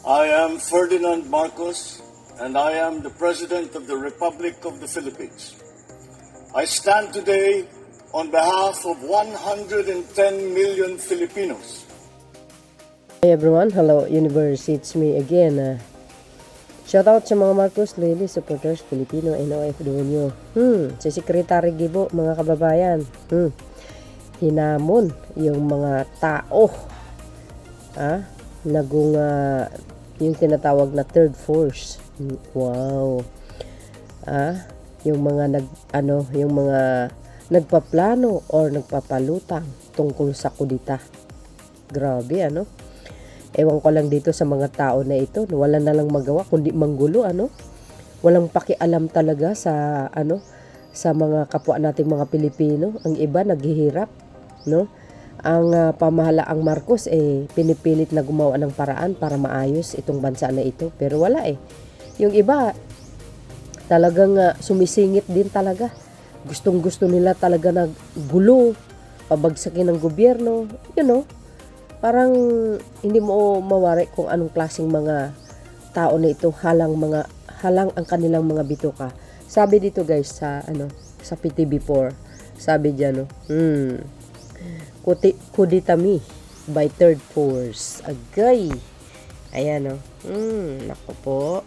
I am Ferdinand Marcos, and I am the President of the Republic of the Philippines. I stand today on behalf of 110 million Filipinos. Hey everyone, hello universe, it's me again. Shout out sa mga Marcos Lely supporters, Filipino and OFW. Si Secretary Gibo, mga kababayan. Hinamon yung mga tao. Nagunga yung tinatawag na third force. Wow. Yung mga yung mga nagpaplano or nagpapalutang tungkol sa kudita. Grabe Ewan ko lang dito sa mga tao na ito, wala na lang magawa kundi manggulo Walang pakialam talaga sa sa mga kapwa nating mga Pilipino. Ang iba naghihirap, Ang pamahalaang Marcos pinipilit na gumawa ng paraan para maayos itong bansa na ito. Pero wala Yung iba talagang sumisingit din talaga. Gustong-gusto nila talaga na gulo, pabagsakin ng gobyerno, Parang hindi mo mawari kung anong klaseng mga tao na ito, halang ang kanilang mga bituka. Sabi dito guys sa sa PTV4, sabi diyan kuditami by third force. Agay. Ayan nako po.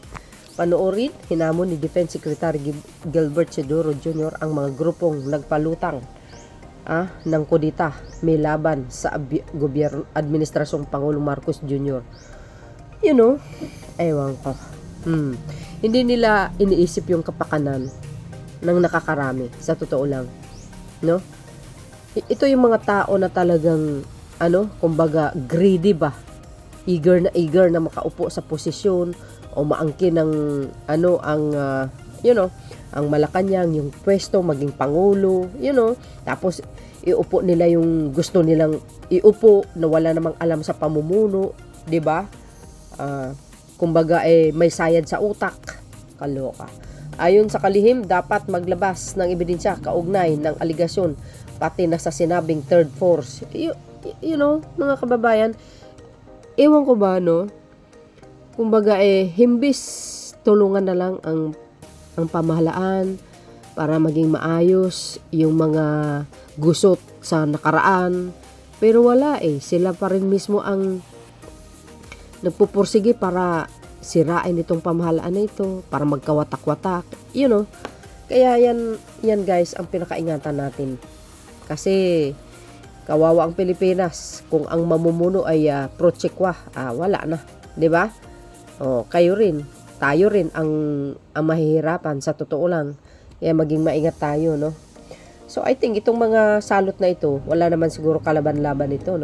Panoorin, hinamon ni Defense Secretary Gilbert Chodoro Jr. ang mga grupong nagpalutang ng kudita may laban sa gobyerno administrasyong Pangulong Marcos Jr. Ewan ko. Hindi nila iniisip yung kapakanan ng nakakarami, sa totoo lang. Ito yung mga tao na talagang kumbaga greedy ba? Eager na makaupo sa posisyon o maangkin ng ang Malacanang, yung pwesto maging pangulo, tapos iupo nila yung gusto nilang iupo na wala namang alam sa pamumuno, 'di ba? Kumbaga may sayad sa utak. Kaloka. Ayon sa kalihim, dapat maglabas ng ebidensya kaugnay ng aligasyon pati na sa sinabing third force. Mga kababayan, ewan ko ba kumbaga himbis tulungan na lang ang pamahalaan para maging maayos yung mga gusot sa nakaraan, pero wala sila pa rin mismo ang nagpupursige para sirain itong pamahalaan na ito, para magkawatak-watak, kaya yan guys ang pinakaingatan natin, kasi kawawa ang Pilipinas kung ang mamumuno ay pro-chikwa, wala na, 'di ba? Kayo rin, tayo rin ang mahihirapan sa totoo lang. Kaya maging maingat tayo, So I think itong mga salot na ito, wala naman siguro kalaban-laban ito,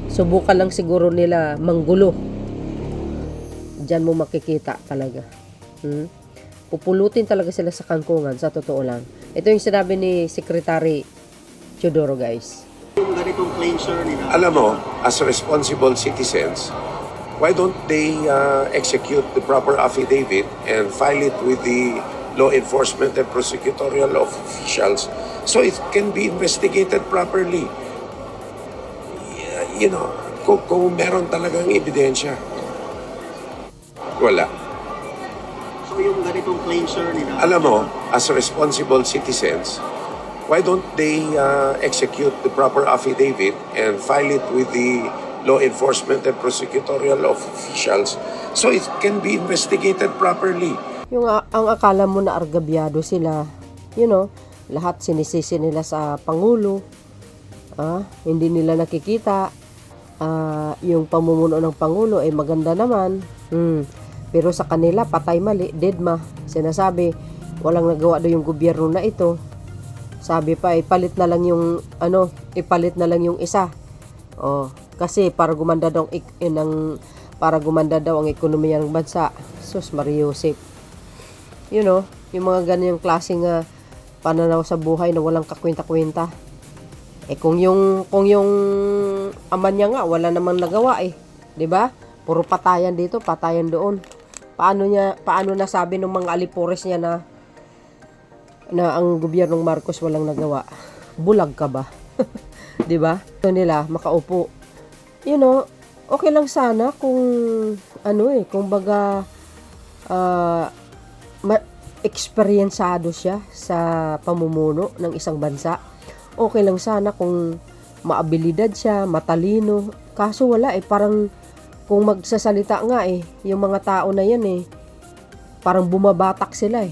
Subukan lang siguro nila manggulo. Diyan mo makikita talaga. Pupulutin talaga sila sa kangkungan, sa totoo lang. Ito yung sinabi ni Secretary Chodoro, guys. Yung ganitong claim, sir, Alam mo, as responsible citizens, why don't they execute the proper affidavit and file it with the law enforcement and prosecutorial officials so it can be investigated properly? Kung meron talagang ebidensya. Wala. So yung ganitong claim, sir, Alam mo, as responsible citizens, why don't they execute the proper affidavit and file it with the law enforcement and prosecutorial officials so it can be investigated properly? Yung ang akala mo na argabyado sila, lahat sinisisi nila sa Pangulo, hindi nila nakikita, yung pamumuno ng Pangulo ay maganda naman, pero sa kanila patay mali, deadma, sinasabi, walang nagawa do yung gobyerno na ito, sabi pa ipalit na lang yung isa, kasi para gumanda daw ang ekonomiya ng bansa. Sus Mariusip. Yung mga ganyang klaseng pananaw sa buhay na walang kakwenta-kwenta. Kung yung ama niya nga wala namang nagawa 'di ba? Puro patayan dito, patayan doon. Paano nasabi ng mga alipores niya na ang gobyernong Marcos walang nagawa? Bulag ka ba? 'Di ba? Ito nila makaupo. okay lang sana kung kung baga eksperyensado siya sa pamumuno ng isang bansa. Okay lang sana kung maabilidad siya, matalino. Kaso wala parang kung magsasalita nga yung mga tao na yan parang bumabatak sila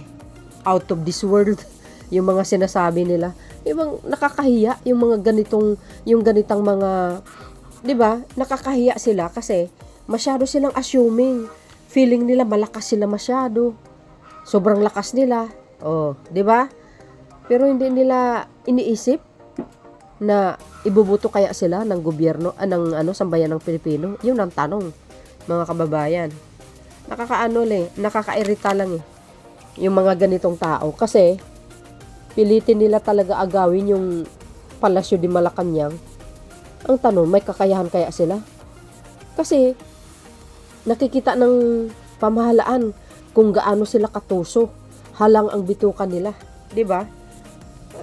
out of this world yung mga sinasabi nila. Yung nakakahiya yung mga ganitang mga, 'di ba? Nakakahiya sila kasi masyado silang assuming. Feeling nila malakas sila masyado. Sobrang lakas nila. 'di ba? Pero hindi nila iniisip na ibubuto kaya sila ng gobyerno, ng sambayan ng Pilipino. Yun ang tanong, mga kababayan. Nakakairita lang yung mga ganitong tao kasi pilitin nila talaga agawin yung Palasyo de Malacañang. Ang tanong, may kakayahan kaya sila? Kasi nakikita ng pamahalaan kung gaano sila katuso, halang ang bitukan nila, 'di ba?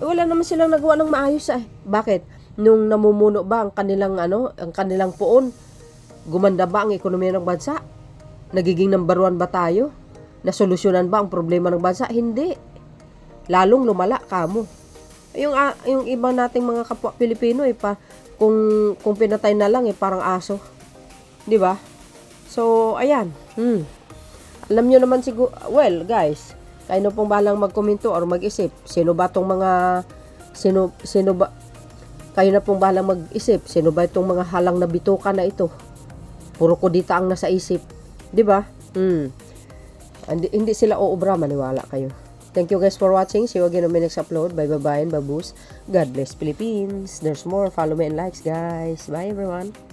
Wala naman silang nagawa ng maayos Bakit? Nung namumuno ba ang kanilang poon, gumanda ba ang ekonomiya ng bansa? Nagiging number 1 ba tayo? Nasolusyonan ba ang problema ng bansa? Hindi. Lalong lumala kamo. Yung ibang nating mga kapwa Pilipino kung pinatay na lang parang aso. 'Di ba? So, ayan. Alam nyo naman siguro, well, guys, kayo na pong balang magkomento or mag-isip. Sino ba kayo na pong balang mag-isip. Sino ba itong mga halang na bituka na ito? Puro kudita ang nasa isip. 'Di ba? Hindi sila uubra, maniwala kayo. Thank you guys for watching. See you again on my next upload. Bye-bye and babus. God bless Philippines. There's more. Follow me and likes, guys. Bye everyone.